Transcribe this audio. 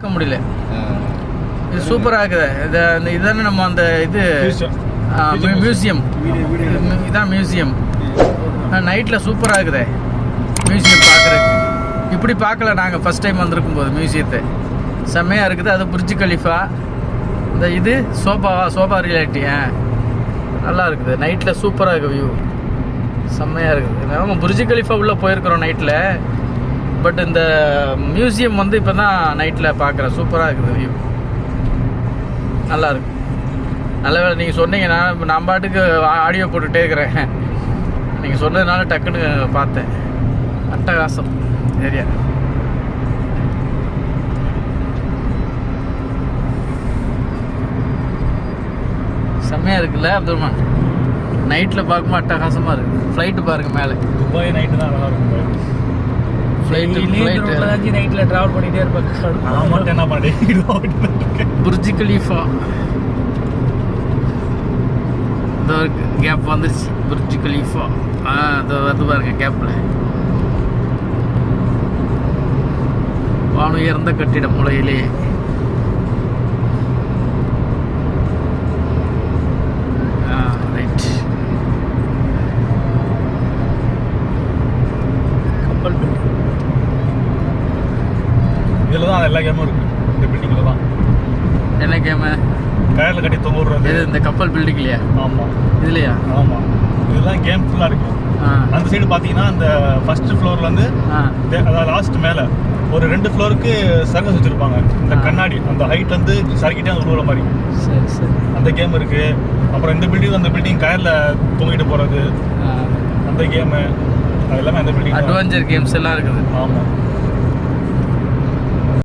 பார்க்க முடியல. இது சூப்பராக இருக்குது. இதானே நம்ம அந்த இது மியூசியம், இதான் மியூசியம். நைட்டில் சூப்பராக இருக்குது மியூசியம் பார்க்குறதுக்கு. இப்படி பார்க்கல நாங்கள் ஃபஸ்ட் டைம் வந்திருக்கும் போது மியூசியத்தை. செம்மையாக இருக்குது. அது புர்ஜ் கலிஃபா, இந்த இது சோபா ரியாலிட்டி நல்லா இருக்குது. நைட்டில் சூப்பராக இருக்குது வியூ, செம்மையாக இருக்குது. நம்ம புர்ஜ் கலிஃபா உள்ளே போயிருக்கிறோம் நைட்டில். பட் இந்த மியூசியம் வந்து இப்போ தான் நைட்டில் பார்க்குறேன். சூப்பராக இருக்குது வியூ, நல்லா இருக்கு. நல்ல வேலை நீங்கள் சொன்னீங்க. நான் பாட்டுக்கு ஆடியோ போட்டுகிட்டே இருக்கிறேன். நீங்கள் சொன்னதுனால டக்குன்னு பார்த்தேன். அட்டகாசம் ஏரியா. செம்மையாக இருக்குல்ல அப்துல் ரஹ்மான்? நைட்டில் பார்க்கும்போது அட்டகாசமாக இருக்குது. ஃப்ளைட்டு பாருங்கள் மேலே. துபாய் நைட்டு தான் நல்லா இருக்கும். ஃப்ளைட்டு நைட்டில் ட்ராவல் பண்ணிகிட்டே இருப்பாங்க. நான் மட்டும் என்ன பண்ணேன், புர்ஜ் கலீஃபா இந்த கேப் வந்துருச்சு. புர்ஜ் கலீஃபா அது வந்து பாருங்க கேப்பில். வானுயர்ந்த கட்டிடம் உலகிலேயே. ரைட். கப்பல் பில்டிங் இதில் தான் எல்லா கேமும் இருக்குது. இந்த பில்டிங்கில் தான். என்ன கேமு? கயரில் கட்டி தொங்குறது. இது இந்த கப்பல் பில்டிங் இல்லையா? ஆமாம், இதுலையா? ஆமாம், இதுதான் கேம் ஃபுல்லாக இருக்கும். அந்த சைடு பார்த்தீங்கன்னா அந்த ஃபர்ஸ்ட் ஃப்ளோரில் வந்து அதாவது லாஸ்ட் மேலே ஒரு 2 ஃப்ளோருக்கு சர்க்கஸ் வச்சுருப்பாங்க. இந்த கண்ணாடி அந்த ஹைட் வந்து சறுக்கிட்டே அந்த உருவ மாதிரி. சரி சரி. அந்த கேம் இருக்குது. அப்புறம் இந்த பில்டிங், அந்த பில்டிங் கயரில் தொங்கிட்டு போகிறது, அந்த கேமு, அது எல்லாமே அந்த பில்டிங். அட்வென்ச்சர் கேம்ஸ் எல்லாம் இருக்குது. ஆமாம்.